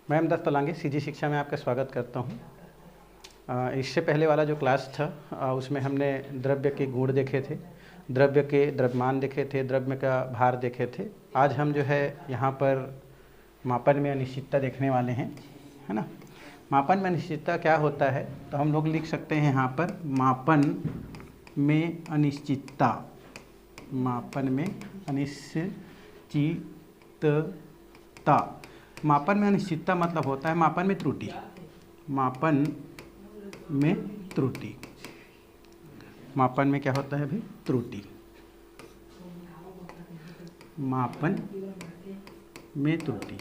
मैं अमदास तलांगी सीजी शिक्षा में आपका स्वागत करता हूँ। इससे पहले वाला जो क्लास था उसमें हमने द्रव्य के गुण देखे थे, द्रव्य के द्रव्यमान देखे थे, द्रव्य का भार देखे थे। आज हम जो है यहाँ पर मापन में अनिश्चितता देखने वाले हैं, है ना। मापन में अनिश्चितता क्या होता है, तो हम लोग लिख सकते हैं यहाँ पर मापन में अनिश्चितता। मापन में अनिश्चितता, मापन में अनिश्चितता मतलब होता है मापन में त्रुटि। मापन में त्रुटि, मापन में क्या होता है भाई? त्रुटि। मापन में त्रुटि,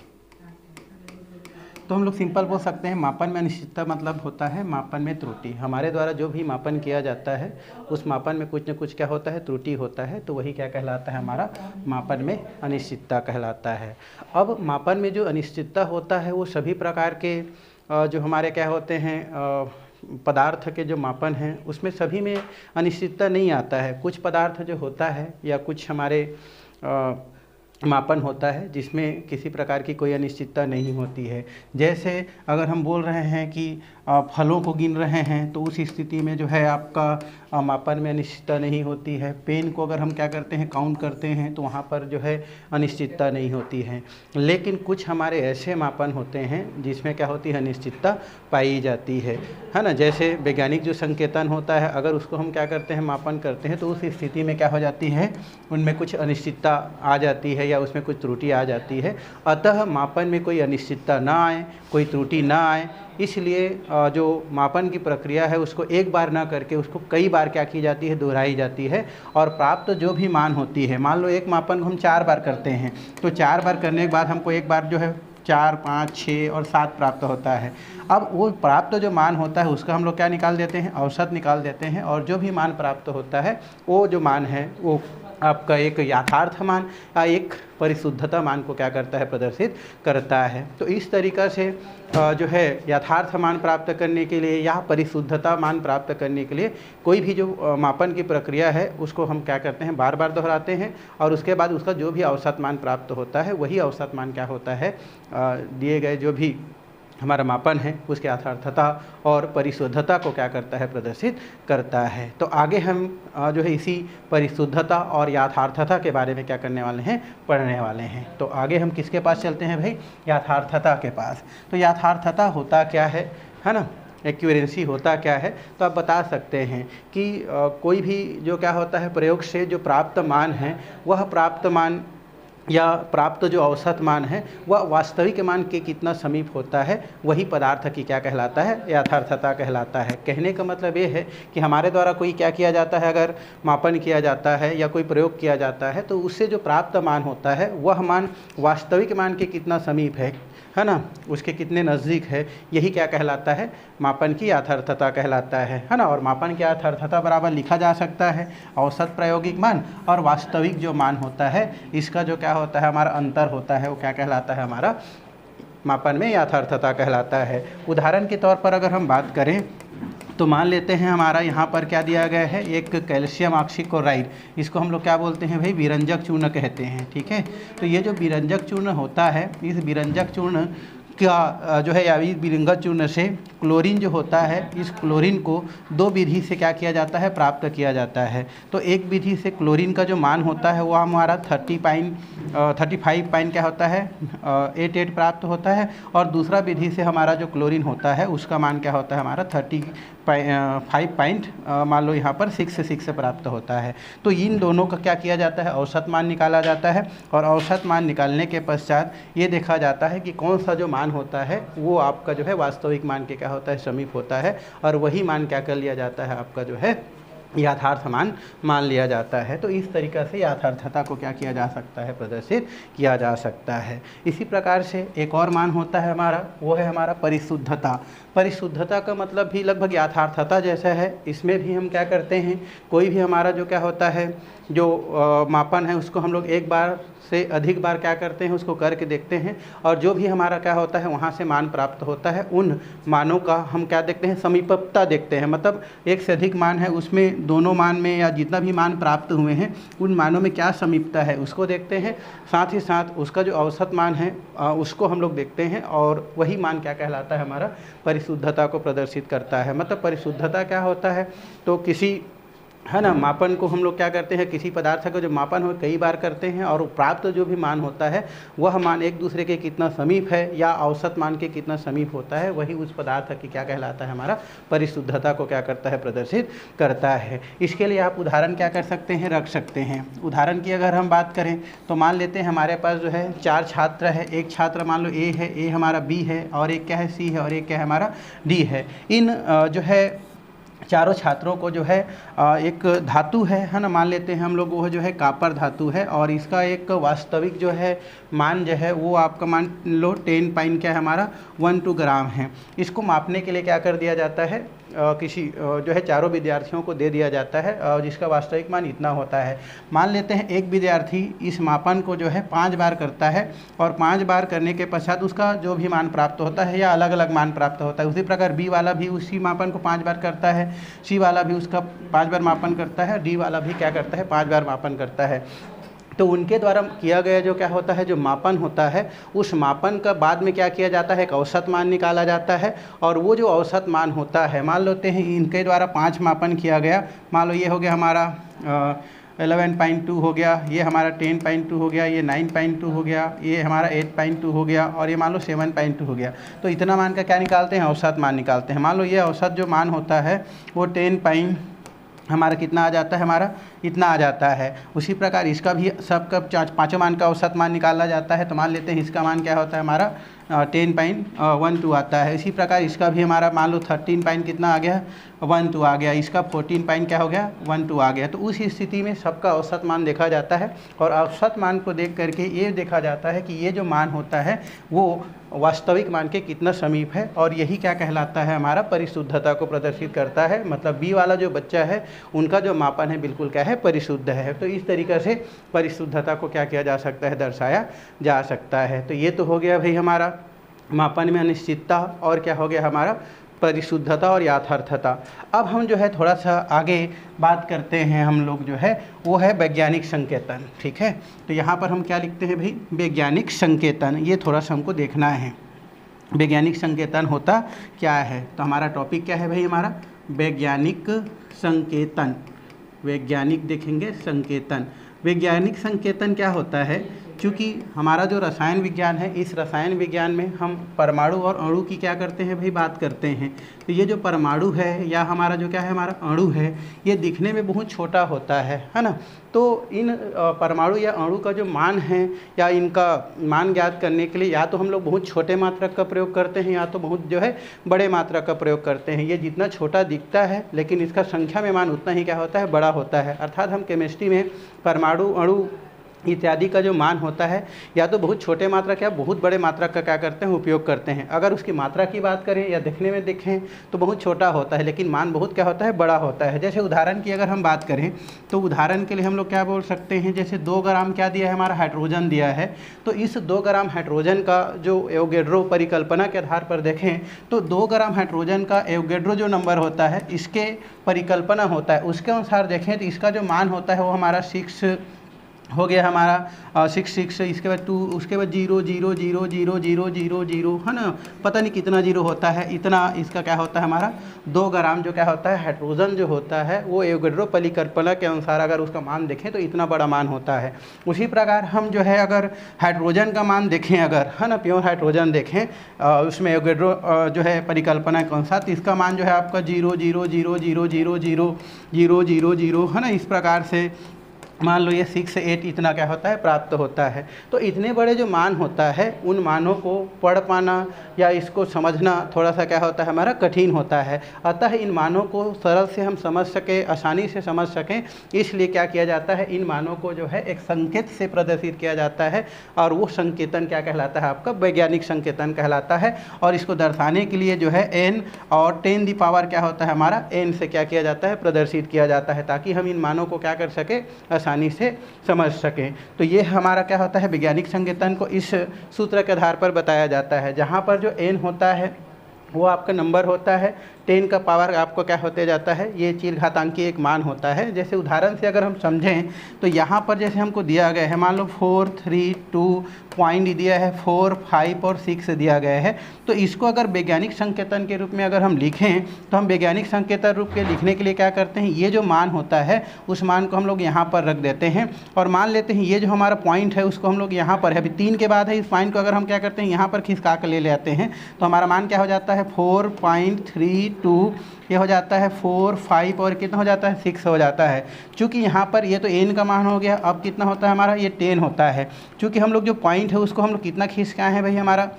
तो हम लोग सिंपल बोल सकते हैं मापन में अनिश्चितता मतलब होता है मापन में त्रुटि। हमारे द्वारा जो भी मापन किया जाता है उस मापन में कुछ न कुछ क्या होता है? त्रुटि होता है, तो वही क्या कहलाता है? हमारा मापन में अनिश्चितता कहलाता है। अब मापन में जो अनिश्चितता होता है वो सभी प्रकार के जो हमारे क्या होते हैं पदार्थ के जो मापन हैं उसमें सभी में अनिश्चितता नहीं आता है। कुछ पदार्थ जो होता है या कुछ हमारे मापन होता है जिसमें किसी प्रकार की कोई अनिश्चितता नहीं होती है। जैसे अगर हम बोल रहे हैं कि फलों को गिन रहे हैं तो उस स्थिति में जो है आपका मापन में अनिश्चितता नहीं होती है। पेन को अगर हम क्या करते हैं? काउंट करते हैं तो वहाँ पर जो है अनिश्चितता नहीं होती है। लेकिन कुछ हमारे ऐसे मापन होते हैं जिसमें क्या होती है? अनिश्चितता पाई जाती है ना। जैसे वैज्ञानिक जो संकेतन होता है, अगर उसको हम क्या करते हैं? मापन करते हैं तो उस स्थिति में क्या हो जाती है? उनमें कुछ अनिश्चितता आ जाती है या उसमें कुछ त्रुटि आ जाती है। अतः मापन में कोई अनिश्चितता ना आए, कोई त्रुटि ना आए, इसलिए जो मापन की प्रक्रिया है उसको एक बार ना करके उसको कई बार क्या की जाती है? दोहराई जाती है। और प्राप्त जो भी मान होती है, मान लो एक मापन को हम 4 बार करते हैं तो 4 बार करने के बाद हमको एक बार जो है 4, 5, 6 और 7 प्राप्त होता है। अब वो प्राप्त जो मान होता है उसका हम लोग क्या निकाल देते हैं? औसत निकाल देते हैं। और जो भी मान प्राप्त होता है वो जो मान है वो आपका एक यथार्थ मान या एक परिशुद्धता मान को क्या करता है? प्रदर्शित करता है। तो इस तरीक़ा से जो है यथार्थ मान प्राप्त करने के लिए या परिशुद्धता मान प्राप्त करने के लिए कोई भी जो मापन की प्रक्रिया है उसको हम क्या करते हैं? बार बार दोहराते हैं और उसके बाद उसका जो भी औसत मान प्राप्त होता है वही औसत मान क्या होता है? दिए गए जो भी हमारा मापन है उसके यथार्थता और परिशुद्धता को क्या करता है? प्रदर्शित करता है। तो आगे हम जो है इसी परिशुद्धता और यथार्थता के बारे में क्या करने वाले हैं? पढ़ने वाले हैं। तो आगे हम किसके पास चलते हैं भाई? यथार्थता के पास। तो यथार्थता होता क्या है ना, एक्यूरेंसी होता क्या है? तो आप बता सकते हैं कि कोई भी जो क्या होता है प्रयोग से जो प्राप्त मान है वह प्राप्त मान या प्राप्त जो औसत मान है वह वास्तविक मान के कितना समीप होता है वही पदार्थ की क्या कहलाता है? यथार्थता कहलाता है। कहने का मतलब ये है कि हमारे द्वारा कोई क्या किया जाता है, अगर मापन किया जाता है या कोई प्रयोग किया जाता है तो उससे जो प्राप्त मान होता है वह मान वास्तविक मान के कितना समीप है ना, उसके कितने नज़दीक है, यही क्या कहलाता है? मापन की यथार्थता कहलाता है ना। और मापन की यथार्थता बराबर लिखा जा सकता है औसत प्रायोगिक मान और वास्तविक जो मान होता है इसका जो क्या होता है? हमारा अंतर होता है वो क्या कहलाता है? हमारा मापन में यथार्थता कहलाता है। उदाहरण के तौर पर अगर हम बात करें तो मान लेते हैं हमारा यहाँ पर क्या दिया गया है? एक कैल्शियम ऑक्सीक्लोराइड, इसको हम लोग क्या बोलते हैं भाई? विरंजक चूर्ण कहते हैं, ठीक है। तो ये जो विरंजक चूर्ण होता है, इस विरंजक चूर्ण का जो है या इस विरंजक चूर्ण से क्लोरीन जो होता है, इस क्लोरीन को 2 विधि से क्या किया जाता है? प्राप्त किया जाता है। तो एक विधि से क्लोरीन का जो मान होता है वो हमारा 35 पाइन क्या होता है? 88 प्राप्त होता है। और दूसरा विधि से हमारा जो क्लोरीन होता है उसका मान क्या होता है? हमारा 35 पॉइंट मान लो यहाँ पर 66 प्राप्त होता है। तो इन दोनों का क्या किया जाता है? औसत मान निकाला जाता है। और औसत मान निकालने के पश्चात ये देखा जाता है कि कौन सा जो मान होता है वो आपका जो है वास्तविक मान के क्या होता है? समीप होता है। और वही मान क्या कर लिया जाता है? आपका जो है यथार्थ मान लिया जाता है। तो इस तरीक़ा से यथार्थता को क्या किया जा सकता है? प्रदर्शित किया जा सकता है। इसी प्रकार से एक और मान होता है हमारा, वो है हमारा परिशुद्धता। परिशुद्धता का मतलब भी लगभग यथार्थता जैसा है। इसमें भी हम क्या करते हैं? कोई भी हमारा जो क्या होता है जो मापन है उसको हम लोग एक बार से अधिक बार क्या करते हैं, उसको करके देखते हैं, और जो भी हमारा क्या होता है वहाँ से मान प्राप्त होता है, उन मानों का हम क्या देखते हैं, समीपता देखते हैं। मतलब एक से अधिक मान है, उसमें दोनों मान में या जितना भी मान प्राप्त हुए हैं उन मानों में क्या समीपता है उसको देखते हैं। साथ ही साथ उसका जो औसत मान है उसको हम लोग देखते हैं, और वही मान क्या कहलाता है, हमारा परिशुद्धता को प्रदर्शित करता है। मतलब परिशुद्धता क्या होता है, तो किसी है ना मापन को हम लोग क्या करते हैं, किसी पदार्थ का जो मापन हो कई बार करते हैं, और प्राप्त जो भी मान होता है वह मान एक दूसरे के कितना समीप है या औसत मान के कितना समीप होता है, वही उस पदार्थ की क्या कहलाता है, हमारा परिशुद्धता को क्या करता है, प्रदर्शित करता है। इसके लिए आप उदाहरण क्या कर सकते हैं, रख सकते हैं। उदाहरण की अगर हम बात करें तो मान लेते हैं हमारे पास जो है 4 छात्र है, एक छात्र मान लो ए है, ए हमारा बी है, और एक क्या है सी है, और एक क्या है हमारा डी है। इन जो है चारों छात्रों को जो है एक धातु है ना, मान लेते हैं हम लोग वो जो है कापर धातु है, और इसका एक वास्तविक जो है मान जो है वो आपका मान लो 10 पाइन क्या है हमारा 12 ग्राम है। इसको मापने के लिए क्या कर दिया जाता है, किसी जो है चारों विद्यार्थियों को दे दिया जाता है, जिसका वास्तविक मान इतना होता है। मान लेते हैं एक विद्यार्थी इस मापन को जो है 5 बार करता है, और 5 बार करने के पश्चात उसका जो भी मान प्राप्त होता है या अलग अलग मान प्राप्त होता है। उसी प्रकार बी वाला भी उसी मापन को 5 बार करता है, सी वाला भी उसका 5 बार मापन करता है, डी वाला भी क्या करता है 5 बार मापन करता है। तो उनके द्वारा किया गया जो क्या होता है, जो मापन होता है, उस मापन का बाद में क्या किया जाता है, एक औसत मान निकाला जाता है। और वो जो औसत मान होता है, मान लेते हैं इनके द्वारा 5 मापन किया गया, मान लो ये हो गया हमारा 11.2 हो गया, ये हमारा 10.2 हो गया, ये 9.2 हो गया, ये हमारा 8.2 हो गया, और ये मान लो 7.2 हो गया। तो इतना मान का क्या निकालते हैं, औसत मान निकालते हैं। मान लो ये औसत जो मान होता है वो 10 हमारा कितना आ जाता है, हमारा इतना आ जाता है। उसी प्रकार इसका भी सबका 5 मान का औसत मान निकाला जाता है। तो मान लेते हैं इसका मान क्या होता है, हमारा 10.12 आता है। इसी प्रकार इसका भी हमारा मान लो 13 पाइन कितना आ गया, 12 आ गया। इसका 14 पाइन क्या हो गया, 12 आ गया। तो उस स्थिति में सबका औसत मान देखा जाता है, और औसत मान को देख करके ये देखा जाता है कि ये जो मान होता है वो वास्तविक मान के कितना समीप है, और यही क्या कहलाता है, हमारा परिशुद्धता को प्रदर्शित करता है। मतलब बी वाला जो बच्चा है उनका जो मापन है बिल्कुल क्या है, परिशुद्ध है। तो इस तरीक़े से परिशुद्धता को क्या किया जा सकता है, दर्शाया जा सकता है। तो ये तो हो गया भाई हमारा मापन में अनिश्चितता, और क्या हो गया हमारा परिशुद्धता और यथार्थता। अब हम जो है थोड़ा सा आगे बात करते हैं, हम लोग जो है वो है वैज्ञानिक संकेतन। ठीक है, तो यहाँ पर हम क्या लिखते हैं भाई, वैज्ञानिक संकेतन। ये थोड़ा सा हमको देखना है वैज्ञानिक संकेतन होता क्या है। तो हमारा टॉपिक क्या है भाई, हमारा वैज्ञानिक संकेतन। वैज्ञानिक देखेंगे संकेतन। वैज्ञानिक संकेतन क्या होता है, क्योंकि हमारा जो रसायन विज्ञान है, इस रसायन विज्ञान में हम परमाणु और अणु की क्या करते हैं भाई, बात करते हैं। तो ये जो परमाणु है या हमारा जो क्या है, हमारा अणु है, ये दिखने में बहुत छोटा होता है ना। तो इन परमाणु या अणु का जो मान है या इनका मान ज्ञात करने के लिए या तो हम लोग बहुत छोटे मात्रक का प्रयोग करते हैं, या तो बहुत जो है बड़े मात्रक का प्रयोग करते हैं। ये जितना छोटा दिखता है लेकिन इसका संख्या में मान उतना ही क्या होता है, बड़ा होता है। अर्थात हम केमिस्ट्री में परमाणु, अणु इत्यादि का जो मान होता है या तो बहुत छोटे मात्रक या बहुत बड़े मात्रक का क्या करते हैं, उपयोग करते हैं। अगर उसकी मात्रा की बात करें या दिखने में देखें तो बहुत छोटा होता है, लेकिन मान बहुत क्या होता है, बड़ा होता है। जैसे उदाहरण की अगर हम बात करें तो उदाहरण के लिए हम लोग क्या बोल सकते हैं, जैसे 2 ग्राम क्या दिया है, हमारा हाइड्रोजन दिया है। तो इस 2 ग्राम हाइड्रोजन का जो एवोगैड्रो परिकल्पना के आधार पर देखें तो 2 ग्राम हाइड्रोजन का एवोगैड्रो जो नंबर होता है, इसके परिकल्पना होता है, उसके अनुसार देखें तो इसका जो मान होता है वो हमारा 6 हो गया, हमारा 6 इसके बाद 2, उसके बाद 0 0 0 0 0 0 0 है ना, पता नहीं कितना 0 होता है, इतना इसका क्या होता है, हमारा 2 ग्राम जो क्या होता है, हाइड्रोजन जो होता है वो एवोगैड्रो परिकल्पना के अनुसार अगर उसका मान देखें तो इतना बड़ा मान होता है। उसी प्रकार हम जो है अगर हाइड्रोजन का मान देखें, अगर है ना प्योर हाइड्रोजन देखें उसमें एवोगैड्रो जो है परिकल्पना के अनुसार, तो इसका मान जो है आपका 0 0 0 0 0 0 0 0 0 है ना, इस प्रकार से मान लो ये 6 8 इतना क्या होता है, प्राप्त होता है। तो इतने बड़े जो मान होता है उन मानों को पढ़ पाना या इसको समझना थोड़ा सा क्या होता है हमारा कठिन होता है। अतः इन मानों को सरल से हम समझ सकें, आसानी से समझ सकें, इसलिए क्या किया जाता है, इन मानों को जो है एक संकेत से प्रदर्शित किया जाता है और वो संकेतन क्या कहलाता है आपका वैज्ञानिक संकेतन कहलाता है। और इसको दर्शाने के लिए जो है n और 10 दी पावर क्या होता है हमारा n से क्या किया जाता है प्रदर्शित किया जाता है, ताकि हम इन मानों को क्या कर सके आसानी से समझ सकें। तो ये हमारा क्या होता है वैज्ञानिक संकेतन को इस सूत्र के आधार पर बताया जाता है, जहाँ पर जो n होता है वो आपका नंबर होता है, 10 का पावर आपको क्या होते जाता है, ये चीर घातांकी एक मान होता है। जैसे उदाहरण से अगर हम समझें तो यहाँ पर जैसे हमको दिया गया है, मान लो 4, 3, 2 पॉइंट दिया है, 4, 5 और 6 दिया गया है। तो इसको अगर वैज्ञानिक संकेतन के रूप में अगर हम लिखें तो हम वैज्ञानिक संकेतन रूप के लिखने के लिए क्या करते हैं, ये जो मान होता है उस मान को हम लोग यहाँ पर रख देते हैं और मान लेते हैं ये जो हमारा पॉइंट है उसको हम लोग यहाँ पर है, अभी 3 के बाद है, इस पॉइंट को अगर हम क्या करते हैं यहाँ पर खिसका कर ले लेते हैं तो हमारा मान क्या हो जाता है 4.32, ये हो जाता है 4, 5 और कितना हो जाता है 6 हो जाता है। चूँकि यहाँ पर ये तो n का मान हो गया, अब कितना होता है हमारा ये 10 होता है। चूँकि हम लोग जो पॉइंट है उसको हम लोग कितना खिसकाए हैं भाई, हमारा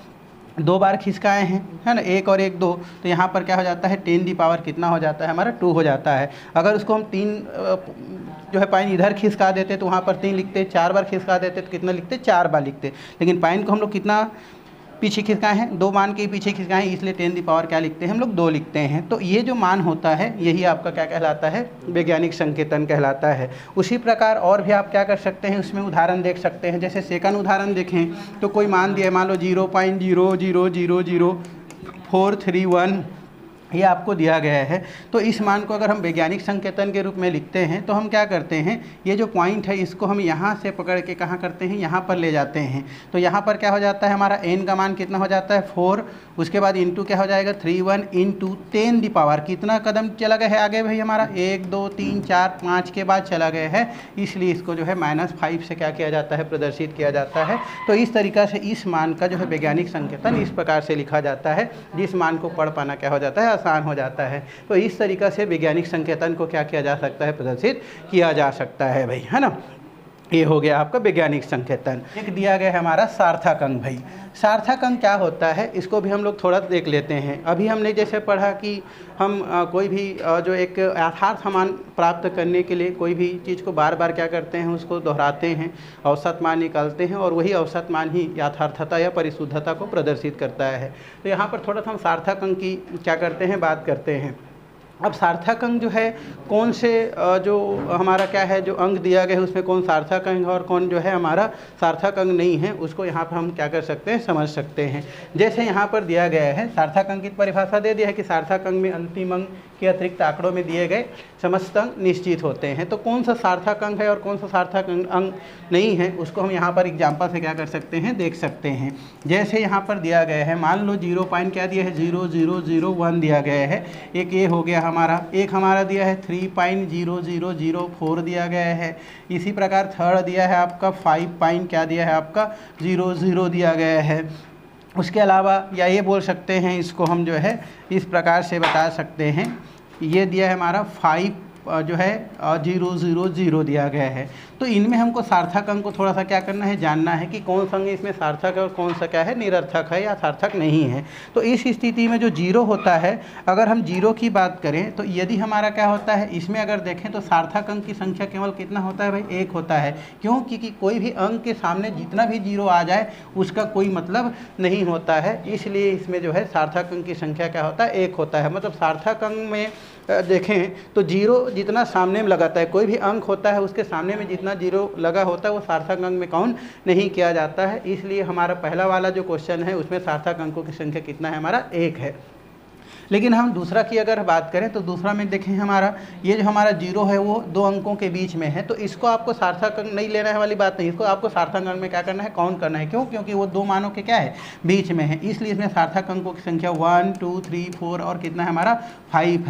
2 बार खिसकाए हैं, है ना, 1 और 1 2, तो यहाँ पर क्या हो जाता है 10 दी पावर कितना हो जाता है हमारा 2 हो जाता है। अगर उसको हम 3 जो है पॉइंट इधर खिसका देते तो वहाँ पर 3 लिखते, 4 बार खिसका देते तो कितना लिखते 4 बार लिखते, लेकिन पॉइंट को हम लोग कितना पीछे खिसकाए हैं, 2 मान के पीछे खिसकाए हैं, इसलिए 10 दी पावर क्या लिखते हैं हम लोग 2 लिखते हैं। तो ये जो मान होता है यही आपका क्या कहलाता है वैज्ञानिक संकेतन कहलाता है। उसी प्रकार और भी आप क्या कर सकते हैं, उसमें उदाहरण देख सकते हैं। जैसे सेकंड उदाहरण देखें तो कोई मान दिया है, मान लो 0.0000431 ये आपको दिया गया है। तो इस मान को अगर हम वैज्ञानिक संकेतन के रूप में लिखते हैं तो हम क्या करते हैं, ये जो पॉइंट है इसको हम यहाँ से पकड़ के कहाँ करते हैं, यहाँ पर ले जाते हैं। तो यहाँ पर क्या हो जाता है हमारा n का मान कितना हो जाता है 4, उसके बाद इंटू क्या हो जाएगा 31 इंटू 10 दी पावर कितना कदम चला गया है आगे भाई हमारा 1 2 3 4 5 के बाद चला गया है, इसलिए इसको जो है -5 से क्या किया जाता है प्रदर्शित किया जाता है। तो इस तरीक़ा से इस मान का जो है वैज्ञानिक संकेतन इस प्रकार से लिखा जाता है, जिस मान को पढ़ पाना क्या हो जाता है आसान हो जाता है। तो इस तरीक़ा से वैज्ञानिक संकेतन को क्या किया जा सकता है प्रदर्शित किया जा सकता है भाई, है ना। ये हो गया आपका वैज्ञानिक संकेतन। एक दिया गया है हमारा सार्थक अंक भाई। सार्थक अंक क्या होता है इसको भी हम लोग थोड़ा देख लेते हैं। अभी हमने जैसे पढ़ा कि हम कोई भी जो एक यथार्थ मान प्राप्त करने के लिए कोई भी चीज़ को बार बार क्या करते हैं उसको दोहराते हैं, औसत मान निकालते हैं और वही औसत मान ही यथार्थता या परिशुद्धता को प्रदर्शित करता है। तो यहाँ पर थोड़ा सा हम सार्थक अंक की क्या करते हैं बात करते हैं। अब सार्थक अंक जो है कौन से जो हमारा क्या है जो अंक दिया गया है उसमें कौन सार्थक अंक और कौन जो है हमारा सार्थक अंक नहीं है, उसको यहाँ पर हम क्या कर सकते हैं समझ सकते हैं। जैसे यहाँ पर दिया गया है सार्थक अंक की परिभाषा दे दिया है कि सार्थक अंक में अंतिम अंक के अतिरिक्त आंकड़ों में दिए गए समस्त अंक निश्चित होते हैं। तो कौन सा सार्थक अंक है और कौन सा सार्थक अंक नहीं है उसको हम यहाँ पर एग्जाम्पल से क्या कर सकते हैं देख सकते हैं। जैसे यहाँ पर दिया गया है, मान लो 0 पॉइंट क्या दिया है 0.001 दिया गया है, एक ये हो गया हमारा, एक हमारा दिया है 3.0004 दिया गया है। इसी प्रकार थर्ड दिया है आपका 5 पॉइंट क्या दिया है आपका 00 दिया गया है। उसके अलावा या ये बोल सकते हैं इसको हम जो है इस प्रकार से बता सकते हैं, ये दिया है हमारा 5 जो है 000 दिया गया है। तो इनमें हमको सार्थक अंक को थोड़ा सा क्या करना है जानना है कि कौन सा अंक इसमें सार्थक है और कौन सा क्या है निरर्थक है या सार्थक नहीं है। तो इस स्थिति में जो 0 होता है, अगर हम 0 की बात करें तो यदि हमारा क्या होता है इसमें अगर देखें तो सार्थक अंक की संख्या केवल कितना होता है भाई 1 होता है। क्यों? क्योंकि कोई भी अंक के सामने जितना भी 0 आ जाए उसका कोई मतलब नहीं होता है, इसलिए इसमें जो है सार्थक अंक की संख्या क्या होता है 1 होता है। मतलब सार्थक अंक में देखें तो 0 जितना सामने में लगाता है, कोई भी अंक होता है उसके सामने में जितना 0 लगा होता है वो सार्थक अंक में काउंट नहीं किया जाता है। इसलिए हमारा पहला वाला जो क्वेश्चन है उसमें सार्थक अंकों की संख्या कितना है हमारा 1 है। लेकिन हम दूसरा की अगर बात करें तो दूसरा में देखें हमारा ये जो हमारा 0 है वो 2 अंकों के बीच में है, तो इसको आपको सार्थक अंक नहीं लेना है वाली बात नहीं, इसको आपको सार्थक अंक में क्या करना है काउंट करना है। क्यों? क्योंकि वो 2 मानों के क्या है बीच में है, इसलिए इसमें सार्थक अंकों की संख्या 1 2 3 4 और कितना है हमारा 5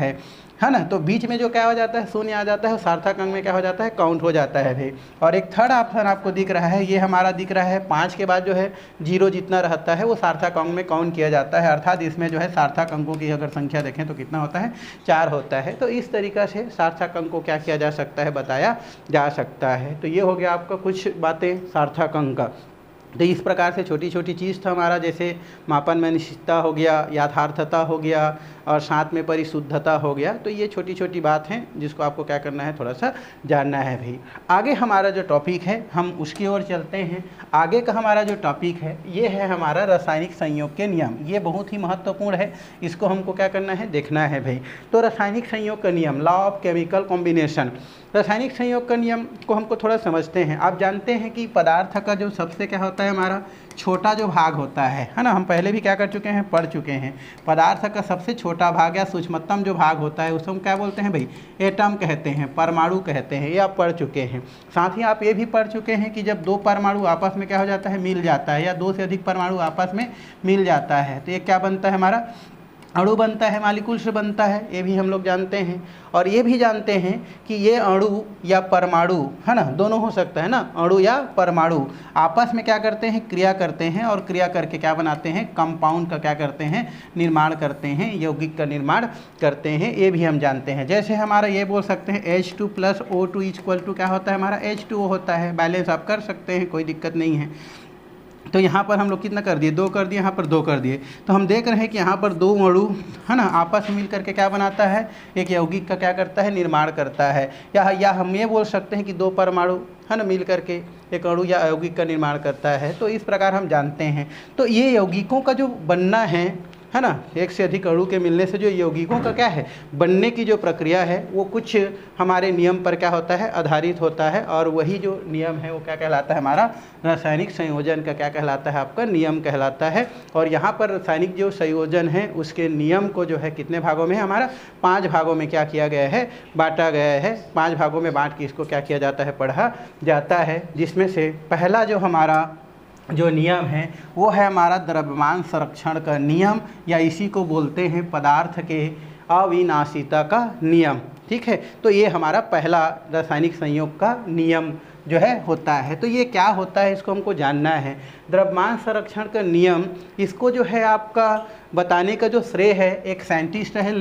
है ना। तो बीच में जो क्या हो जाता है शून्य आ जाता है, सार्थक अंक में क्या हो जाता है काउंट हो जाता है भाई। और एक थर्ड ऑप्शन आपको दिख रहा है, ये हमारा दिख रहा है 5 के बाद जो है 0 जितना रहता है वो सार्थक अंक में काउंट किया जाता है, अर्थात इसमें जो है सार्थक अंकों की अगर संख्या देखें तो कितना होता है 4 होता है। तो इस तरीक़ा से सार्थक अंक को क्या किया जा सकता है बताया जा सकता है। तो ये हो गया आपका कुछ बातें सार्थक अंक का। तो इस प्रकार से छोटी छोटी चीज़ था हमारा, जैसे मापन में निश्चितता हो गया, यथार्थता हो गया और साथ में परिशुद्धता हो गया। तो ये छोटी छोटी बात हैं जिसको आपको क्या करना है, थोड़ा सा जानना है भाई। आगे हमारा जो टॉपिक है हम उसकी ओर चलते हैं। आगे का हमारा जो टॉपिक है ये है हमारा रासायनिक संयोग के नियम। ये बहुत ही महत्वपूर्ण है, इसको हमको क्या करना है, देखना है भाई। तो रासायनिक संयोग का नियम, लॉ ऑफ केमिकल कॉम्बिनेशन, रासायनिक संयोग का नियम को हमको थोड़ा समझते हैं। आप जानते हैं कि पदार्थ का जो सबसे क्या होता है हमारा छोटा जो भाग होता है ना, हम पहले भी क्या कर चुके हैं, पढ़ चुके हैं। पदार्थ का सबसे छोटा भाग या सूक्ष्मतम जो भाग होता है उसको हम क्या बोलते हैं भाई, एटम कहते हैं, परमाणु कहते हैं। ये आप पढ़ चुके हैं। साथ ही आप ये भी पढ़ चुके हैं कि जब दो परमाणु आपस में क्या हो जाता है, मिल जाता है, या दो से अधिक परमाणु आपस में मिल जाता है तो ये क्या बनता है, हमारा अणु बनता है, मालिक्यूल्स बनता है। ये भी हम लोग जानते हैं। और ये भी जानते हैं कि ये अणु या परमाणु है ना, दोनों हो सकता है ना, अणु या परमाणु आपस में क्या करते हैं, क्रिया करते हैं और क्रिया करके क्या बनाते हैं, कंपाउंड का क्या करते हैं, निर्माण करते हैं, यौगिक का निर्माण करते हैं। ये भी हम जानते हैं। जैसे हमारा ये बोल सकते हैं H2 + O2 = क्या होता है, हमारा H2O होता है। बैलेंस आप कर सकते हैं, कोई दिक्कत नहीं है। तो यहाँ पर हम लोग कितना कर दिए, 2 कर दिए, यहाँ पर 2 कर दिए। तो हम देख रहे हैं कि यहाँ पर दो अणु है ना आपस में मिल करके क्या बनाता है, एक यौगिक का क्या करता है, निर्माण करता है। या हम ये बोल सकते हैं कि दो परमाणु है ना मिल करके एक अणु या यौगिक का निर्माण करता है। तो इस प्रकार हम जानते हैं। तो ये यौगिकों का जो बनना है ना, एक से अधिक अणु के मिलने से जो यौगिकों का क्या है, बनने की जो प्रक्रिया है वो कुछ हमारे नियम पर क्या होता है, आधारित होता है। और वही जो नियम है वो क्या कहलाता है, हमारा रासायनिक संयोजन का क्या कहलाता है, आपका नियम कहलाता है। और यहाँ पर रासायनिक जो संयोजन है उसके नियम को जो है कितने भागों में, हमारा 5 भागों में क्या किया गया है, बांटा गया है। 5 भागों में बांट के इसको क्या किया जाता है, पढ़ा जाता है। जिसमें से पहला जो हमारा जो नियम है वो है हमारा द्रव्यमान संरक्षण का नियम, या इसी को बोलते हैं पदार्थ के अविनाशिता का नियम। ठीक है, तो ये हमारा पहला रासायनिक संयोग का नियम जो है होता है। तो ये क्या होता है, इसको हमको जानना है। द्रव्यमान संरक्षण का नियम, इसको जो है आपका बताने का जो श्रेय है एक साइंटिस्ट है,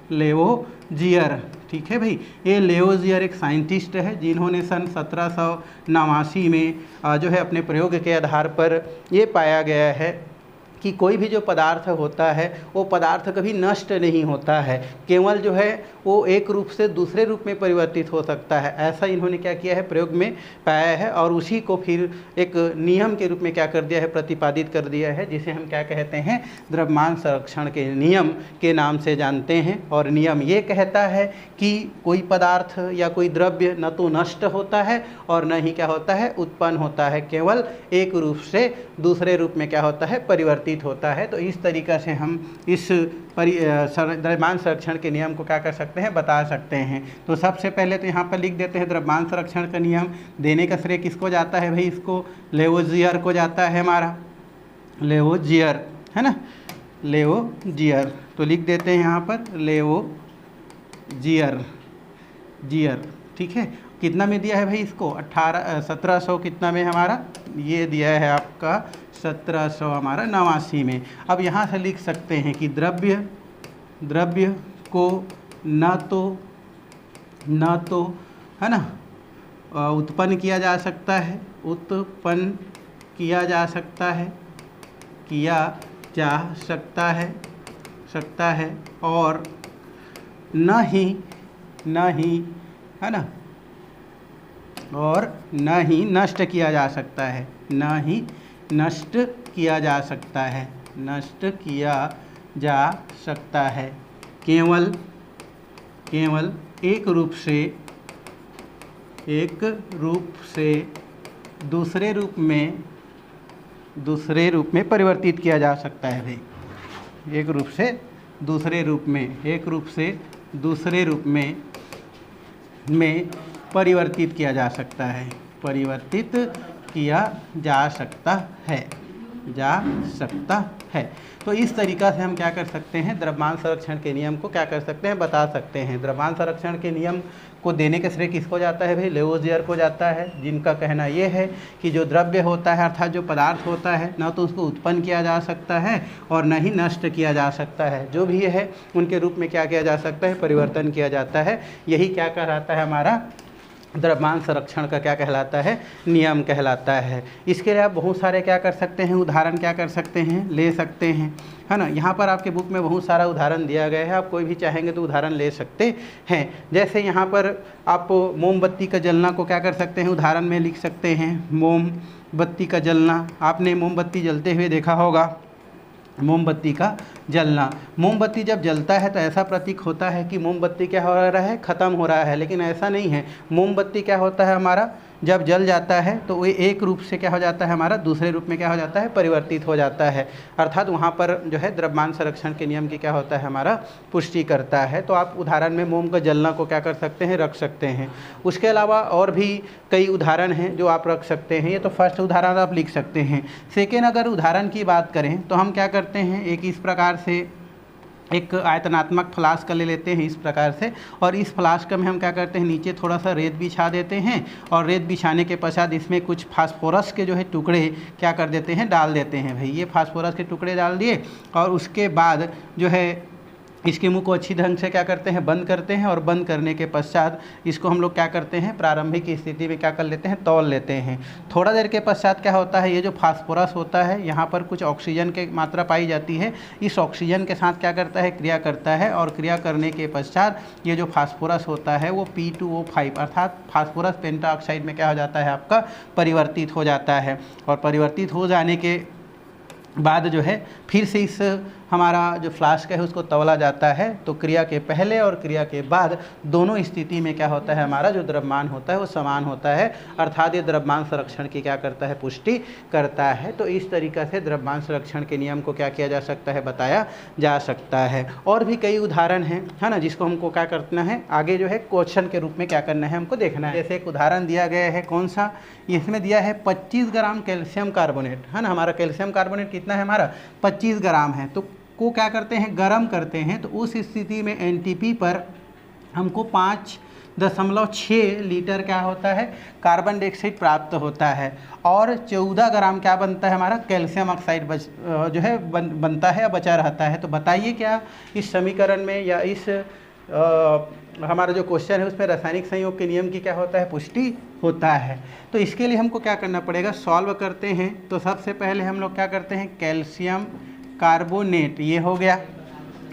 लेवोजियर। ठीक है भाई, ये लेवोजियर एक साइंटिस्ट है जिन्होंने सन 1789 में जो है अपने प्रयोग के आधार पर ये पाया गया है कि कोई भी जो पदार्थ होता है वो पदार्थ कभी नष्ट नहीं होता है, केवल जो है वो एक रूप से दूसरे रूप में परिवर्तित हो सकता है। ऐसा इन्होंने क्या किया है, प्रयोग में पाया है और उसी को फिर एक नियम के रूप में क्या कर दिया है, प्रतिपादित कर दिया है, जिसे हम क्या कहते हैं, द्रव्यमान संरक्षण के नियम के नाम से जानते हैं। और नियम ये कहता है कि कोई पदार्थ या कोई द्रव्य न तो नष्ट होता है और न ही क्या होता है, उत्पन्न होता है, केवल एक रूप से दूसरे रूप में क्या होता है, परिवर्तित होता है। तो इस तरीक़ा से हम इस द्रव्यमान संरक्षण के नियम को क्या कर सकते हैं, बता सकते हैं। तो सबसे पहले तो यहाँ पर लिख देते हैं द्रव्यमान संरक्षण का नियम। देने का श्रेय किसको जाता है भाई, इसको लेवोजियर को जाता है, हमारा लेवोजियर है ना, लेवोजियर। तो लिख देते हैं यहाँ पर लेवोजियर। ठीक है, कितना में दिया है भाई इसको, 1700 कितना में हमारा ये दिया है आपका 1700 हमारा 89 में। अब यहाँ से लिख सकते हैं कि द्रव्य को न तो है ना उत्पन्न किया जा सकता है, सकता है और न ही है ना, और न ही नष्ट किया जा सकता है, नष्ट किया जा सकता है, केवल एक रूप से दूसरे रूप में परिवर्तित किया जा सकता है भाई। एक रूप से दूसरे रूप में परिवर्तित किया जा सकता है। तो इस तरीक़ा से हम क्या कर सकते हैं, द्रव्यमान संरक्षण के नियम को क्या कर सकते हैं, बता सकते हैं। द्रव्यमान संरक्षण के नियम को देने का श्रेय किसको जाता है भाई, लेवोजियर को जाता है, जिनका कहना ये है कि जो द्रव्य होता है अर्थात जो पदार्थ होता है न तो उसको उत्पन्न किया जा सकता है और न ही नष्ट किया जा सकता है, जो भी है उनके रूप में क्या किया जा सकता है, परिवर्तन किया जाता है। यही क्या कहलाता है, हमारा द्रव्यमान संरक्षण का क्या कहलाता है, नियम कहलाता है। इसके लिए आप बहुत सारे क्या कर सकते हैं, उदाहरण क्या कर सकते हैं, ले सकते हैं, है ना। यहाँ पर आपके बुक में बहुत सारा उदाहरण दिया गया है, आप कोई भी चाहेंगे तो उदाहरण ले सकते हैं। जैसे यहाँ पर आप मोमबत्ती का जलना को क्या कर सकते हैं, उदाहरण में लिख सकते हैं। मोमबत्ती का जलना, आपने मोमबत्ती जलते हुए देखा होगा, मोमबत्ती का जलना। मोमबत्ती जब जलता है तो ऐसा प्रतीक होता है कि मोमबत्ती क्या हो रहा है, ख़त्म हो रहा है, लेकिन ऐसा नहीं है। मोमबत्ती क्या होता है हमारा, जब जल जाता है तो वो एक रूप से क्या हो जाता है हमारा, दूसरे रूप में क्या हो जाता है, परिवर्तित हो जाता है। अर्थात वहाँ पर जो है द्रव्यमान संरक्षण के नियम की क्या होता है, हमारा पुष्टि करता है। तो आप उदाहरण में मोम का जलना को क्या कर सकते हैं, रख सकते हैं। उसके अलावा और भी कई उदाहरण हैं जो आप रख सकते हैं। ये तो फर्स्ट उदाहरण आप लिख सकते हैं। सेकेंड अगर उदाहरण की बात करें तो हम क्या करते हैं, एक इस प्रकार से एक आयतनात्मक फ्लास्क ले लेते हैं इस प्रकार से, और इस फ्लास्क में हम क्या करते हैं, नीचे थोड़ा सा रेत बिछा देते हैं, और रेत बिछाने के पश्चात इसमें कुछ फास्फोरस के जो है टुकड़े क्या कर देते हैं, डाल देते हैं। भाई ये फास्फोरस के टुकड़े डाल दिए, और उसके बाद जो है इसके मुंह को अच्छी ढंग से क्या करते हैं, बंद करते हैं, और बंद करने के पश्चात इसको हम लोग क्या करते हैं, प्रारंभिक स्थिति में क्या कर लेते हैं, तौल लेते हैं। थोड़ा देर के पश्चात क्या होता है, ये जो फास्फोरस होता है यहाँ पर कुछ ऑक्सीजन की मात्रा पाई जाती है, इस ऑक्सीजन के साथ क्या करता है, क्रिया करता है, और क्रिया करने के पश्चात ये जो फास्फोरस होता है वो P2O5 अर्थात फास्फोरस पेंटाऑक्साइड में क्या हो जाता है, आपका परिवर्तित हो जाता है। और परिवर्तित हो जाने के बाद जो है फिर से इस हमारा जो फ्लास्क है उसको तौला जाता है। तो क्रिया के पहले और क्रिया के बाद दोनों स्थिति में क्या होता है, हमारा जो द्रव्यमान होता है वो समान होता है, अर्थात ये द्रव्यमान संरक्षण की क्या करता है, पुष्टि करता है। तो इस तरीक़ा से द्रव्यमान संरक्षण के नियम को क्या किया जा सकता है, बताया जा सकता है। और भी कई उदाहरण हैं, है ना, जिसको हमको क्या करना है, आगे जो है क्वेश्चन के रूप में क्या करना है, हमको देखना है। जैसे एक उदाहरण दिया गया है, कौन सा, इसमें दिया है 25 ग्राम कैल्शियम कार्बोनेट, है ना। हमारा कैल्शियम कार्बोनेट कितना है, हमारा 25 ग्राम है। तो को क्या करते हैं, गर्म करते हैं। तो उस स्थिति में एनटीपी पर हमको 5.6 लीटर क्या होता है, कार्बन डाइऑक्साइड प्राप्त होता है, और 14 ग्राम क्या बनता है, हमारा कैल्शियम ऑक्साइड जो है बनता है या बचा रहता है। तो बताइए क्या इस समीकरण में या इस हमारा जो क्वेश्चन है उसमें रासायनिक संयोग के नियम की क्या होता है, पुष्टि होता है। तो इसके लिए हमको क्या करना पड़ेगा, सॉल्व करते हैं। तो सबसे पहले हम लोग क्या करते हैं, कैल्शियम कार्बोनेट ये हो गया,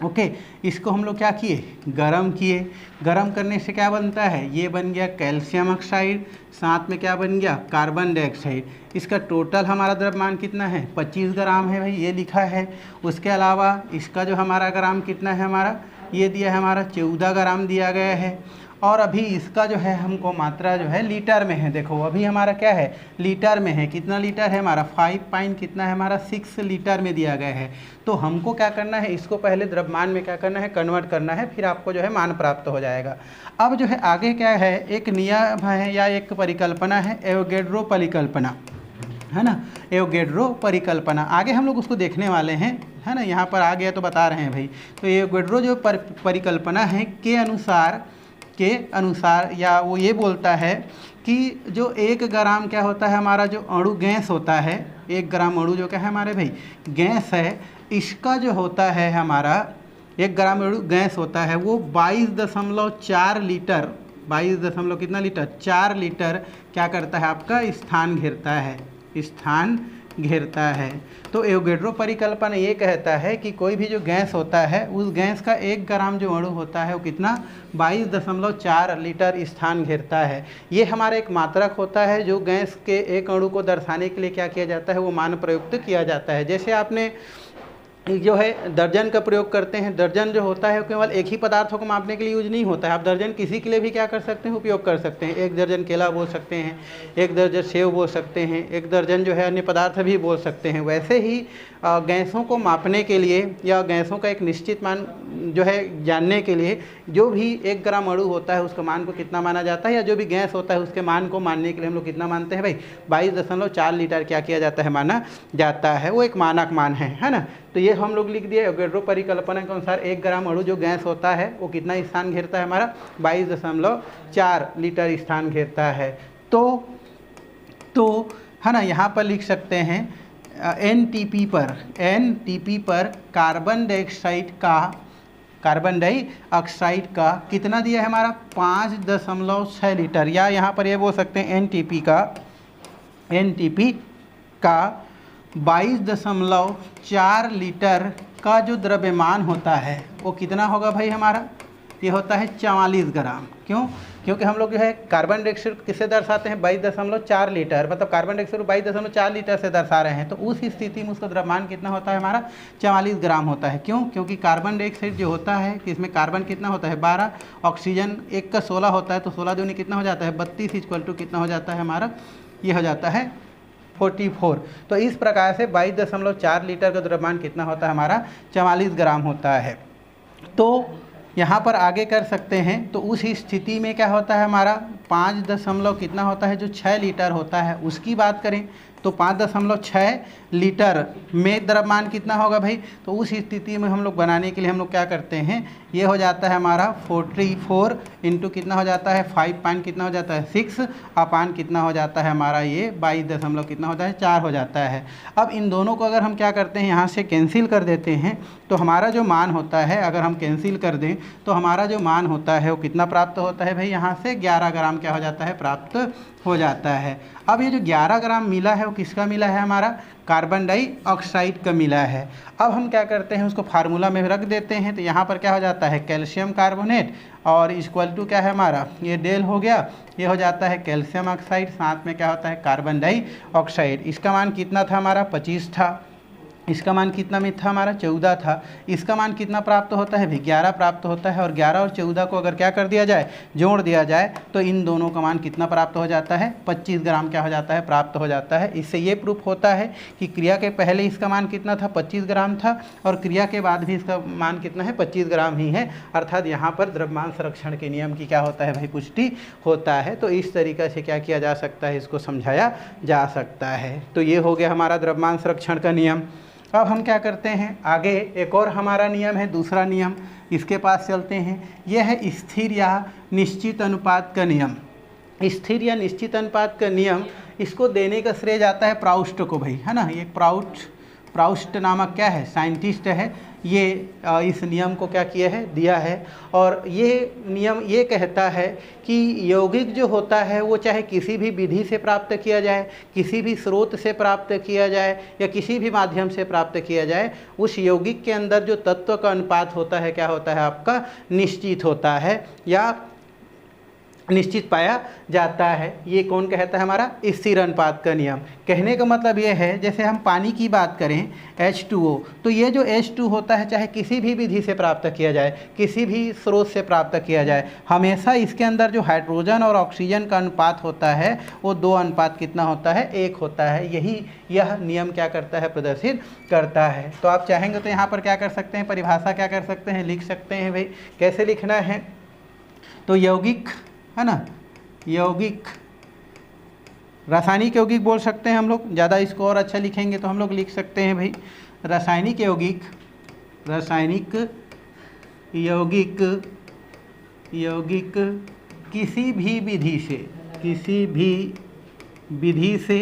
ओके। इसको हम लोग क्या किए, गरम किए। गरम करने से क्या बनता है, ये बन गया कैल्शियम ऑक्साइड, साथ में क्या बन गया, कार्बन डाइऑक्साइड। इसका टोटल हमारा द्रव्यमान कितना है, 25 ग्राम है, भाई ये लिखा है। उसके अलावा इसका जो हमारा ग्राम कितना है, हमारा ये दिया है, हमारा 14 ग्राम दिया गया है। और अभी इसका जो है हमको मात्रा जो है लीटर में है। देखो अभी हमारा क्या है, लीटर में है। कितना लीटर है हमारा, 5.6 लीटर में दिया गया है। तो हमको क्या करना है, इसको पहले द्रव्यमान में क्या करना है, कन्वर्ट करना है, फिर आपको जो है मान प्राप्त हो जाएगा। अब जो है आगे क्या है, एक नियम है या एक परिकल्पना है, एवोगैड्रो परिकल्पना, है ना, एवोगैड्रो परिकल्पना। आगे हम लोग उसको देखने वाले हैं, है ना। यहाँ पर आ गया तो बता रहे हैं भाई। तो एवोगैड्रो जो परिकल्पना है के अनुसार या वो ये बोलता है कि जो 1 ग्राम क्या होता है, हमारा जो अणु गैस होता है, 1 ग्राम अणु जो क्या है हमारे भाई, गैस है, इसका जो होता है हमारा 1 ग्राम अणु गैस होता है वो 22.4 लीटर, 22 कितना लीटर, 4 लीटर क्या करता है, आपका स्थान घेरता है, स्थान घेरता है। तो एवोगैड्रो परिकल्पना ये कहता है कि कोई भी जो गैस होता है उस गैस का 1 ग्राम जो अणु होता है वो कितना, 22.4 लीटर स्थान घेरता है। ये हमारा एक मात्रक होता है जो गैस के एक अणु को दर्शाने के लिए क्या किया जाता है, वो मान प्रयुक्त किया जाता है। जैसे आपने जो है दर्जन का प्रयोग करते हैं, दर्जन जो होता है केवल एक ही पदार्थों को मापने के लिए यूज नहीं होता है। आप दर्जन किसी के लिए भी क्या कर सकते हैं, उपयोग कर सकते हैं। 1 दर्जन केला बोल सकते हैं, 1 दर्जन सेव बोल सकते हैं, 1 दर्जन जो है अन्य पदार्थ भी बोल सकते हैं। वैसे ही गैसों को मापने के लिए या गैसों का एक निश्चित मान जो है जानने के लिए जो भी 1 ग्राम अणु होता है उसका मान को कितना माना जाता है, या जो भी गैस होता है उसके मान को मानने के लिए हम लोग कितना मानते हैं भाई, 22.4 लीटर क्या किया जाता है, माना जाता है। वो एक मानक मान है ना। तो ये हम लोग लिख दिए एवोगैड्रो परिकल्पना के अनुसार 1 ग्राम अणु जो गैस होता है वो कितना स्थान घेरता है, हमारा 22.4 लीटर स्थान घेरता है। तो है ना, यहाँ पर लिख सकते हैं एनटीपी पर कार्बन डाइऑक्साइड का कार्बन डाइऑक्साइड का कितना दिया है हमारा 5.6 लीटर, या यहाँ पर ये बोल सकते हैं एनटीपी का 22.4 लीटर का जो द्रव्यमान होता है वो कितना होगा भाई हमारा, ये होता है 44 ग्राम। क्यों? क्योंकि हम लोग जो है कार्बन डाइऑक्साइड किससे दर्शाते हैं 22.4 लीटर, मतलब कार्बन डाइऑक्साइड 22.4 लीटर से दर्शा रहे हैं, तो उस स्थिति में उसका द्रव्यमान कितना होता है हमारा 44 ग्राम होता है। क्यों? क्योंकि कार्बन डाइऑक्साइड जो होता है कि इसमें कार्बन कितना होता है 12, ऑक्सीजन 1 का 16 होता है, तो 16 दूनी कितना हो जाता है 32 इक्वल टू कितना हो जाता है हमारा, ये हो जाता है 44। तो इस प्रकार से 22.4 लीटर का द्रव्यमान कितना होता है हमारा 44 ग्राम होता है। तो यहाँ पर आगे कर सकते हैं, तो उस स्थिति में क्या होता है हमारा 5 कितना होता है जो 6 लीटर होता है उसकी बात करें तो 5.6 लीटर में द्रव्यमान कितना होगा भाई, तो उस स्थिति में हम लोग बनाने के लिए हम लोग क्या करते हैं, ये हो जाता है हमारा 44 इंटू कितना हो जाता है 5 पॉइंट कितना हो जाता है 6 अपान कितना हो जाता है हमारा ये 22 कितना होता है 4 हो जाता है। अब इन दोनों को अगर हम क्या करते हैं यहाँ से कैंसिल कर देते हैं तो हमारा जो मान होता है, अगर हम कैंसिल कर दें तो हमारा जो मान होता है वो कितना प्राप्त होता है भाई, यहाँ से 11 ग्राम क्या हो जाता है प्राप्त हो जाता है। अब ये जो 11 ग्राम मिला है वो किसका मिला है हमारा, कार्बन डाइऑक्साइड का मिला है। अब हम क्या करते हैं उसको फार्मूला में रख देते हैं, तो यहाँ पर क्या हो जाता है कैल्शियम कार्बोनेट और इक्वल टू क्या है हमारा, ये डेल हो गया, ये हो जाता है कैल्शियम ऑक्साइड, साथ में क्या होता है कार्बन डाइऑक्साइड। इसका मान कितना था हमारा 25 था, इसका मान कितना में था हमारा 14 था, इसका मान कितना प्राप्त होता है भाई 11 प्राप्त होता है। और 11 और 14 को अगर क्या कर दिया जाए, जोड़ दिया जाए, तो इन दोनों का मान कितना प्राप्त हो जाता है 25 ग्राम क्या हो जाता है प्राप्त हो जाता है। इससे ये प्रूफ होता है कि क्रिया के पहले इसका मान कितना था 25 ग्राम था और क्रिया के बाद भी इसका मान कितना है 25 ग्राम ही है, अर्थात यहाँ पर द्रव्यमान संरक्षण के नियम की क्या होता है भाई पुष्टि होता है। तो इस तरीक़े से क्या किया जा सकता है, इसको समझाया जा सकता है। तो ये हो गया हमारा द्रव्यमान संरक्षण का नियम। अब हम क्या करते हैं आगे, एक और हमारा नियम है, दूसरा नियम, इसके पास चलते हैं। यह है स्थिर या निश्चित अनुपात का नियम। स्थिर या निश्चित अनुपात का नियम, इसको देने का श्रेय जाता है प्राउस्ट को भाई, है ना। ये प्राउस्ट नामक क्या है साइंटिस्ट है, ये इस नियम को क्या किया है दिया है। और ये नियम ये कहता है कि यौगिक जो होता है वो चाहे किसी भी विधि से प्राप्त किया जाए, किसी भी स्रोत से प्राप्त किया जाए या किसी भी माध्यम से प्राप्त किया जाए, उस यौगिक के अंदर जो तत्व का अनुपात होता है क्या होता है आपका निश्चित होता है या निश्चित पाया जाता है। ये कौन कहता है हमारा स्थिर अनुपात का नियम। कहने का मतलब ये है, जैसे हम पानी की बात करें H2O, तो ये जो H2 होता है चाहे किसी भी विधि से प्राप्त किया जाए, किसी भी स्रोत से प्राप्त किया जाए, हमेशा इसके अंदर जो हाइड्रोजन और ऑक्सीजन का अनुपात होता है वो 2 अनुपात कितना होता है 1 होता है। यह नियम क्या करता है प्रदर्शित करता है। तो आप चाहेंगे तो यहाँ पर क्या कर सकते हैं, परिभाषा क्या कर सकते हैं लिख सकते हैं भाई। कैसे लिखना है, तो यौगिक है ना, यौगिक, रासायनिक यौगिक बोल सकते हैं हम लोग, ज़्यादा इसको और अच्छा लिखेंगे तो हम लोग लिख सकते हैं भाई रासायनिक यौगिक। रासायनिक यौगिक किसी भी विधि से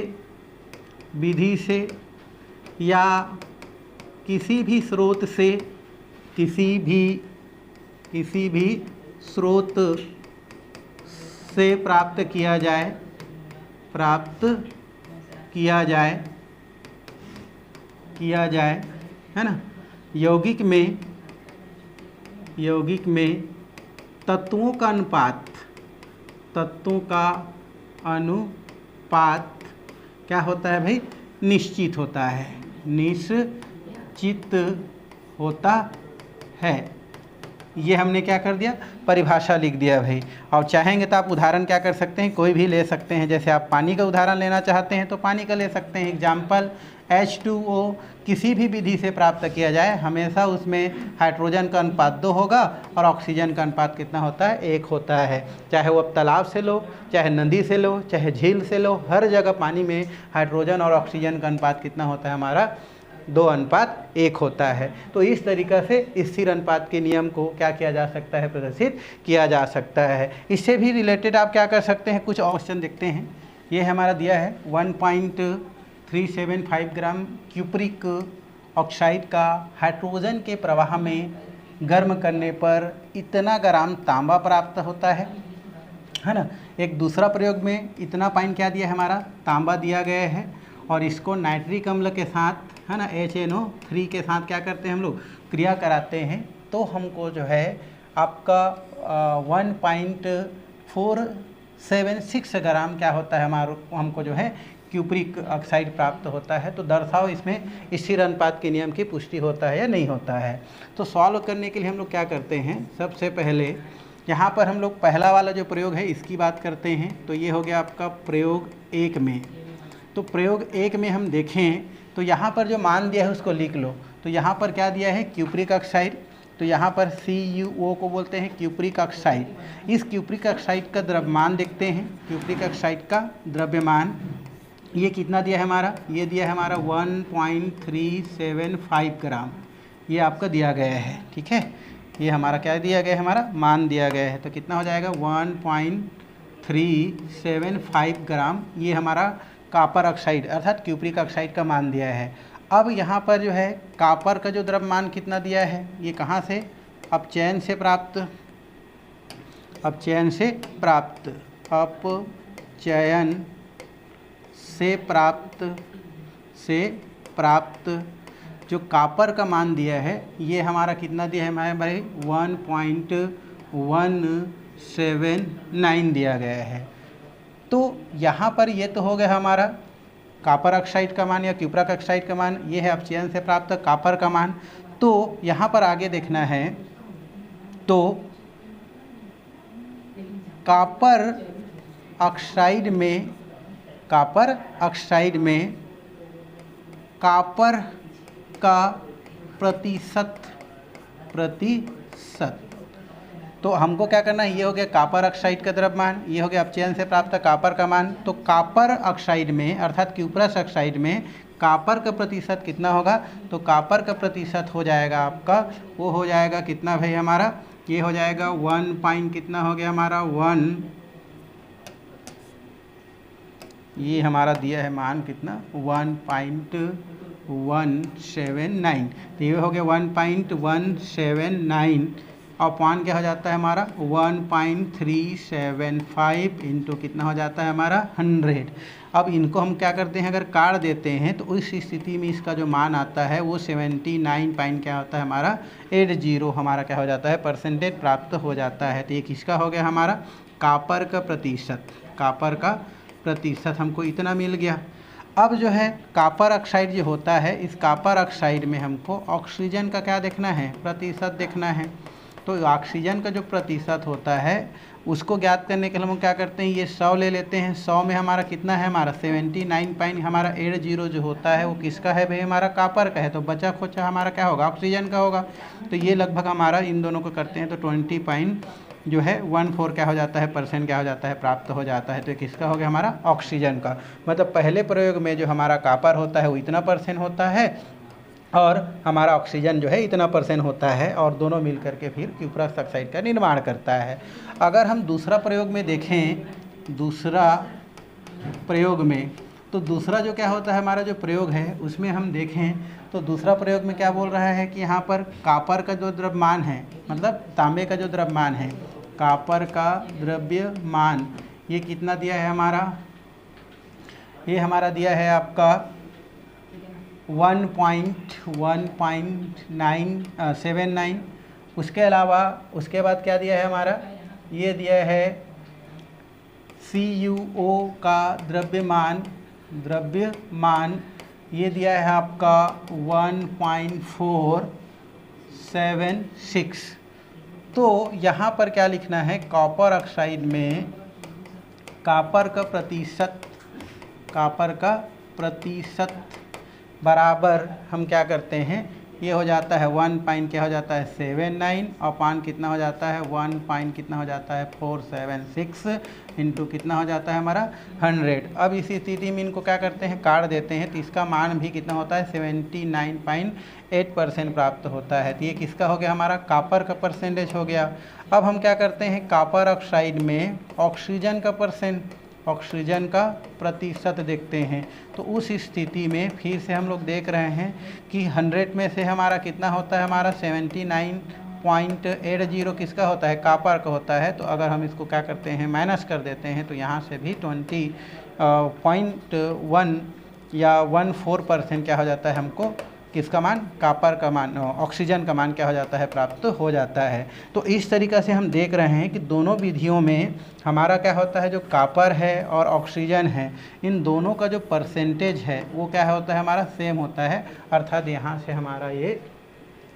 या किसी भी स्रोत से, किसी भी स्रोत से प्राप्त किया जाए है ना। यौगिक में तत्वों का अनुपात क्या होता है भाई निश्चित होता है, निश्चित होता है। ये हमने क्या कर दिया परिभाषा लिख दिया भाई। और चाहेंगे तो आप उदाहरण क्या कर सकते हैं, कोई भी ले सकते हैं। जैसे आप पानी का उदाहरण लेना चाहते हैं तो पानी का ले सकते हैं। एग्जाम्पल H2O किसी भी विधि से प्राप्त किया जाए, हमेशा उसमें हाइड्रोजन का अनुपात 2 होगा और ऑक्सीजन का अनुपात कितना होता है 1 होता है। चाहे वो आप तालाब से लो, चाहे नदी से लो, चाहे झील से लो, हर जगह पानी में हाइड्रोजन और ऑक्सीजन का अनुपात कितना होता है हमारा 2:1 होता है। तो इस तरीक़ा से स्थिर अनुपात के नियम को क्या किया जा सकता है प्रदर्शित किया जा सकता है। इससे भी रिलेटेड आप क्या कर सकते हैं, कुछ क्वेश्चन देखते हैं। ये हमारा दिया है 1.375 ग्राम क्यूप्रिक ऑक्साइड का हाइड्रोजन के प्रवाह में गर्म करने पर इतना ग्राम तांबा प्राप्त होता है ना। एक दूसरा प्रयोग में इतना पाइन क्या दिया है हमारा, तांबा दिया गया है, और इसको नाइट्रिक अम्ल के साथ है ना HNO3 के साथ क्या करते हैं हम लोग, क्रिया कराते हैं, तो हमको जो है आपका 1.476 ग्राम क्या होता है हमको जो है क्यूप्रिक ऑक्साइड प्राप्त होता है। तो दर्शाओ इसमें स्थिर अनुपात के नियम की पुष्टि होता है या नहीं होता है। तो सॉल्व करने के लिए हम लोग क्या करते हैं, सबसे पहले यहाँ पर हम लोग पहला वाला जो प्रयोग है इसकी बात करते हैं। तो ये हो गया आपका प्रयोग 1 में। तो प्रयोग 1 में हम देखें तो यहाँ पर जो मान दिया है उसको लिख लो। तो यहाँ पर क्या दिया है, क्यूप्रिक ऑक्साइड, तो यहाँ पर CuO को बोलते हैं क्यूप्रिक ऑक्साइड। इस क्यूप्रिक ऑक्साइड का द्रव्यमान देखते हैं। क्यूप्रिक ऑक्साइड का द्रव्यमान ये कितना दिया है हमारा, ये दिया है हमारा 1.375 ग्राम, ये आपका दिया गया है। ठीक है, ये हमारा क्या दिया गया है, हमारा मान दिया गया है। तो कितना हो जाएगा 1.375 ग्राम, ये हमारा कॉपर ऑक्साइड अर्थात क्यूप्रिक ऑक्साइड का मान दिया है। अब यहाँ पर जो है कॉपर का जो द्रव्यमान कितना दिया है, ये कहाँ से, अपचयन से प्राप्त, अपचयन से प्राप्त जो कॉपर का मान दिया है, ये हमारा कितना दिया है हमारे भाई 1.179 दिया गया है। तो यहाँ पर ये तो हो गया हमारा कॉपर ऑक्साइड का मान या क्यूप्रिक ऑक्साइड का मान, ये है अपचयन से प्राप्त कॉपर का मान। तो यहाँ पर आगे देखना है, तो कॉपर ऑक्साइड में कॉपर का प्रतिशत, तो हमको क्या करना है, ये हो गया कॉपर ऑक्साइड का द्रव्यमान, ये हो गया अपचयन से प्राप्त कॉपर का मान। तो कॉपर ऑक्साइड में अर्थात क्यूप्रस ऑक्साइड में कॉपर का प्रतिशत कितना होगा, तो कॉपर का प्रतिशत हो जाएगा आपका, वो हो जाएगा कितना भाई हमारा, ये हो जाएगा 1 पॉइंट कितना हो गया हमारा 1, ये हमारा दिया है मान कितना 1.179, तो ये हो गया 1.179 और पॉइंट क्या हो जाता है हमारा 1.375 इंटू कितना हो जाता है हमारा 100। अब इनको हम क्या करते हैं, अगर काट देते हैं तो उस स्थिति में इसका जो मान आता है वो 79 पॉइंट क्या होता है हमारा 80 हमारा क्या हो जाता है परसेंटेज प्राप्त हो जाता है। तो ये किसका हो गया हमारा कॉपर का प्रतिशत, कॉपर का प्रतिशत हमको इतना मिल गया। अब जो है कॉपर ऑक्साइड जो होता है, इस कॉपर ऑक्साइड में हमको ऑक्सीजन का क्या देखना है, प्रतिशत देखना है। तो ऑक्सीजन का जो प्रतिशत होता है उसको ज्ञात करने के लिए हम क्या करते हैं, ये 100 ले लेते हैं। 100 में हमारा कितना है, हमारा 79 पॉइंट हमारा 80 जो होता है वो किसका है भाई, हमारा कॉपर का है। तो बचा खोचा हमारा क्या होगा, ऑक्सीजन का होगा। तो ये लगभग हमारा इन दोनों को करते हैं तो 20 पॉइंट जो है 14 क्या हो जाता है परसेंट क्या हो जाता है प्राप्त हो जाता है। तो किसका हो गया हमारा ऑक्सीजन का। मतलब पहले प्रयोग में जो हमारा कॉपर होता है वो इतना परसेंट होता है और हमारा ऑक्सीजन जो है इतना परसेंट होता है, और दोनों मिल करके फिर क्यूप्रस ऑक्साइड का निर्माण करता है। अगर हम दूसरा प्रयोग में देखें, दूसरा प्रयोग में, तो दूसरा जो क्या होता है हमारा जो प्रयोग है उसमें हम देखें तो दूसरा प्रयोग में क्या बोल रहा है कि यहाँ पर कॉपर का जो द्रव्यमान है, मतलब तांबे का जो द्रव्यमान है, कॉपर का द्रव्यमान ये कितना दिया है हमारा, ये हमारा दिया है आपका 1.179। उसके अलावा उसके बाद क्या दिया है हमारा, ये दिया है CuO का द्रव्यमान ये दिया है आपका 1.476। तो यहाँ पर क्या लिखना है, कॉपर ऑक्साइड में कॉपर का प्रतिशत बराबर हम क्या करते हैं, ये हो जाता है 1 पॉइंट क्या हो जाता है 79 और पान कितना हो जाता है 1 पॉइंट कितना हो जाता है 476 इंटू कितना हो जाता है हमारा 100। अब इसी स्थिति में इनको क्या करते हैं, काट देते हैं तो इसका मान भी कितना होता है 79.8% प्राप्त होता है। तो ये किसका हो गया हमारा कॉपर का परसेंटेज हो गया। अब हम क्या करते हैं, कॉपर ऑक्साइड में ऑक्सीजन का प्रतिशत देखते हैं। तो उस स्थिति में फिर से हम लोग देख रहे हैं कि 100 में से हमारा कितना होता है, हमारा 0.80 किसका होता है, कॉपर का होता है। तो अगर हम इसको क्या करते हैं, माइनस कर देते हैं, तो यहाँ से भी 20.1 या 14% क्या हो जाता है हमको, किसका मान, कॉपर का मान, ऑक्सीजन का मान क्या हो जाता है, प्राप्त हो जाता है। तो इस तरीक़ा से हम देख रहे हैं कि दोनों विधियों में हमारा क्या होता है, जो कॉपर है और ऑक्सीजन है, इन दोनों का जो परसेंटेज है वो क्या होता है, हमारा सेम होता है। अर्थात यहाँ से हमारा ये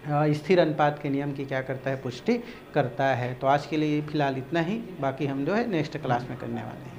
स्थिर अनुपात के नियम की क्या करता है, पुष्टि करता है। तो आज के लिए फ़िलहाल इतना ही, बाकी हम जो है नेक्स्ट क्लास में करने वाले हैं।